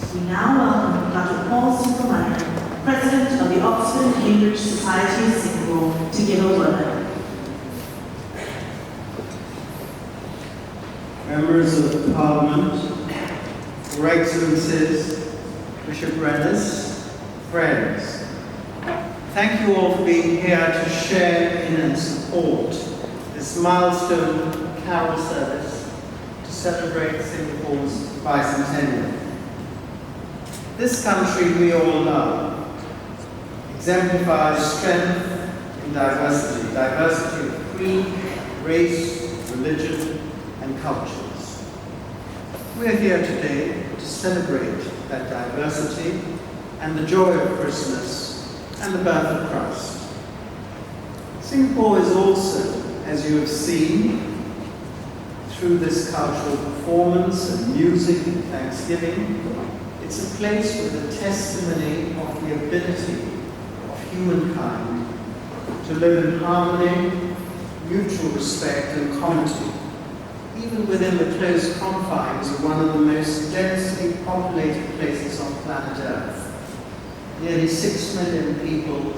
We now welcome Dato Paul Supramaniam, President of the Oxford and Cambridge Society of Singapore, to give a word. Members of Parliament, Your Excellencies, Bishop Rennes, friends, thank you all for being here to share in and support this milestone carol service to celebrate Singapore's Bicentennial. This country we all love exemplifies strength in diversity, diversity of creed, race, religion, and cultures. We're here today to celebrate that diversity and the joy of Christmas and the birth of Christ. Singapore is also, as you have seen, through this cultural performance and music and thanksgiving, it's a place with a testimony of the ability of humankind to live in harmony, mutual respect and comity, even within the close confines of one of the most densely populated places on planet Earth. Nearly 6 million people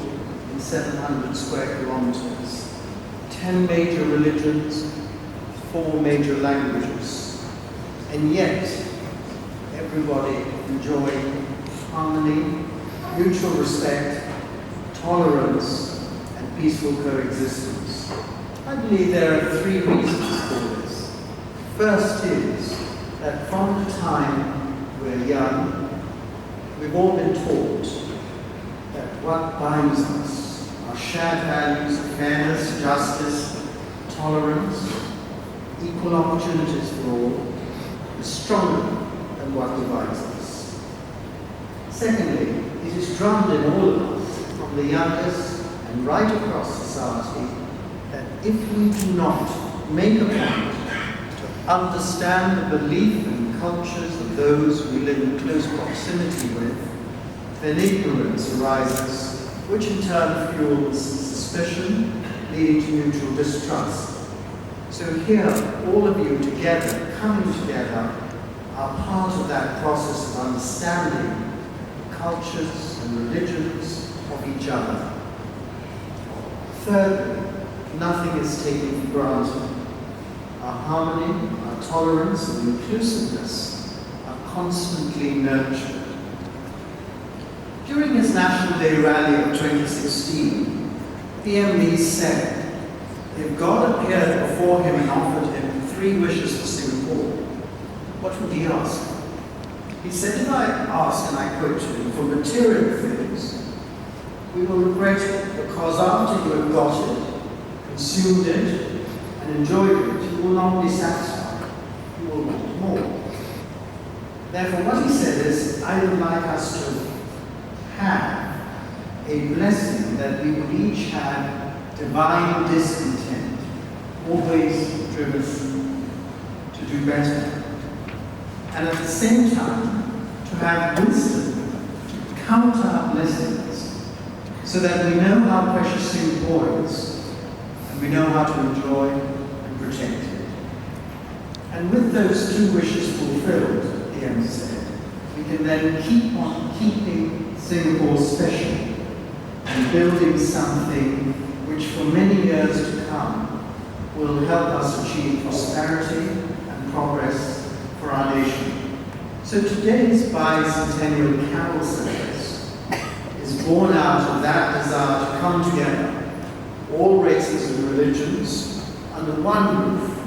in 700 square kilometers, 10 major religions, 4 major languages, and yet everybody enjoying harmony, mutual respect, tolerance, and peaceful coexistence. I believe there are 3 reasons for this. First is that from the time we're young, we've all been taught that what binds us, our shared values of fairness, justice, tolerance, equal opportunities for all, is stronger than what divides us. Secondly, it is drummed in all of us, from the youngest and right across society, that if we do not make a point to understand the belief and cultures of those we live in close proximity with, then ignorance arises, which in turn fuels suspicion, leading to mutual distrust. So here, all of you together, coming together, are part of that process of understanding the cultures and religions of each other. Thirdly, nothing is taken for granted. Our harmony, our tolerance, and inclusiveness are constantly nurtured. During his National Day rally of 2016, PMB said, if God appeared before him and offered him 3 wishes for Singapore, what would he ask? He said, if I ask, and I quote him, for material things, we will regret it, because after you have got it, consumed it, and enjoyed it, you will not be satisfied. You will want more. Therefore, what he said is, I would like us to have a blessing that we would each have divine discontent, always driven to do better. And at the same time, to have wisdom to count our blessings so that we know how precious Singapore is and we know how to enjoy and protect it. And with those 2 wishes fulfilled, Ian said, we can then keep on keeping Singapore special and building something which for many years to come will help us achieve prosperity and progress for our nation. So today's Bicentennial Carol service is born out of that desire to come together, all races and religions, under one roof,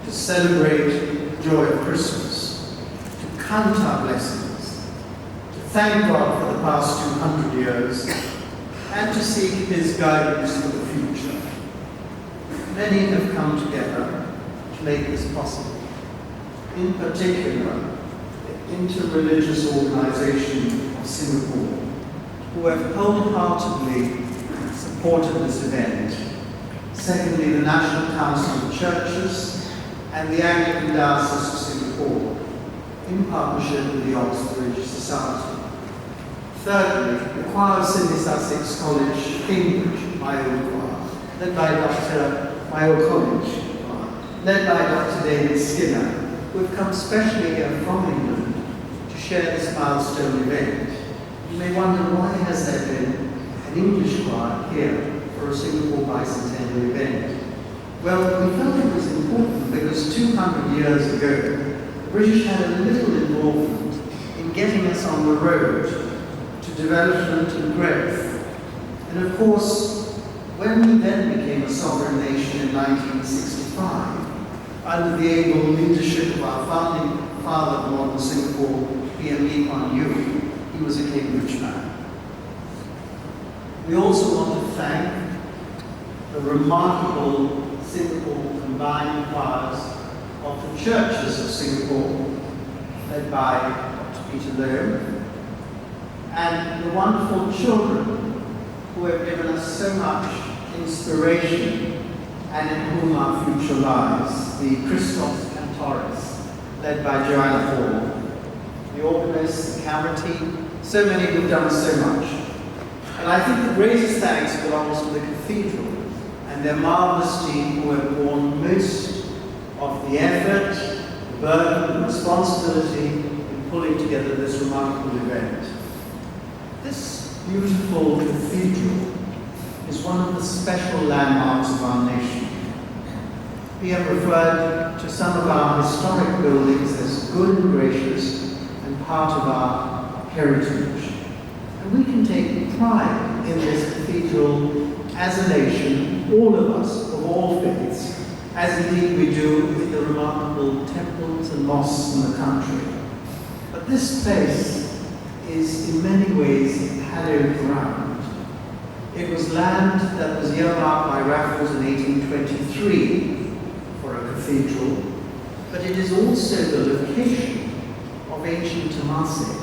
to celebrate the joy of Christmas, to count our blessings, to thank God for the past 200 years, and to seek His guidance for the future. Many have come together to make this possible. In particular, the Interreligious Organization of Singapore, who have wholeheartedly supported this event. Secondly, the National Council of Churches and the Anglican Diocese of Singapore, in partnership with the Oxford Society. Thirdly, the choir of Sidney Sussex College, Cambridge, my old choir, led by Dr. David Skinner, who have come specially here from England to share this milestone event. You may wonder, why has there been an English choir here for a Singapore Bicentennial event? Well, we felt it was important because 200 years ago, the British had a little involvement in getting us on the road to development and growth. And of course, when we then became a sovereign nation in 1965, under the able leadership of our founding father of modern Singapore, PM Lee Kuan Yew, he was a Cambridge man. We also want to thank the remarkable Singapore combined choirs of the churches of Singapore, led by Dr. Peter Lowe, and the wonderful children who have given us so much inspiration and in whom our future lies, the Christos Cantores, led by Joanna Hall, the organist, the camera team, so many who've done so much. And I think the greatest thanks belongs to the Cathedral and their marvelous team who have borne most of the effort, the burden, the responsibility in pulling together this remarkable event. This beautiful cathedral is one of the special landmarks of our nation. We have referred to some of our historic buildings as good and gracious and part of our heritage. And we can take pride in this cathedral as a nation, all of us, of all faiths, as indeed we do in the remarkable temples and mosques in the country. But this place is in many ways hallowed ground. It was land that was earmarked by Raffles in 1823 for a cathedral, but it is also the location of ancient Temasek.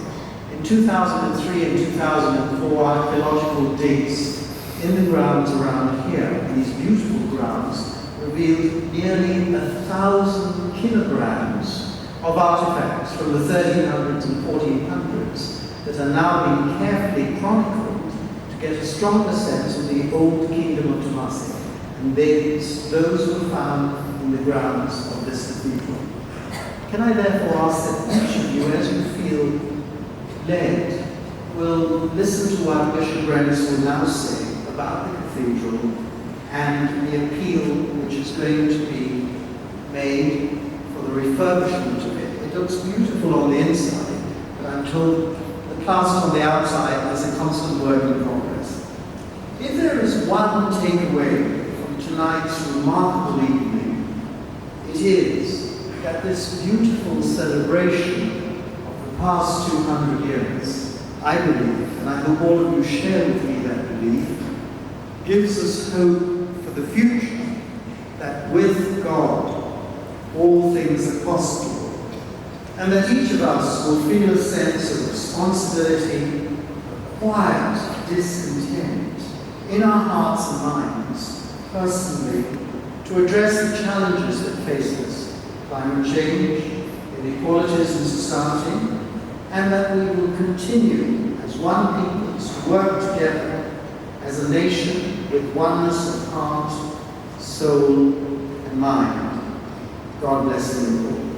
In 2003 and 2004, archaeological digs in the grounds around here, these beautiful grounds, revealed nearly 1,000 kilograms of artifacts from the 1300s and 1400s that are now being carefully chronicled to get a stronger sense of the old kingdom of Temasek, and those were found in the grounds of this cathedral. Can I therefore ask that each of you, as you feel led, will listen to what Bishop Rennis will now say about the cathedral and the appeal which is going to be made for the refurbishment of it. It looks beautiful on the inside, but I'm told the plaster on the outside is a constant work in progress. If there is one takeaway from tonight's remarkable evening, it is that this beautiful celebration of the past 200 years, I believe, and I hope all of you share with me that belief, gives us hope for the future, that with God, all things are possible, and that each of us will feel a sense of responsibility, a quiet discontent in our hearts and minds, personally, to address the challenges that face us, climate change, inequalities in society, and that we will continue as one people to work together as a nation with oneness of heart, soul, and mind. God bless you all.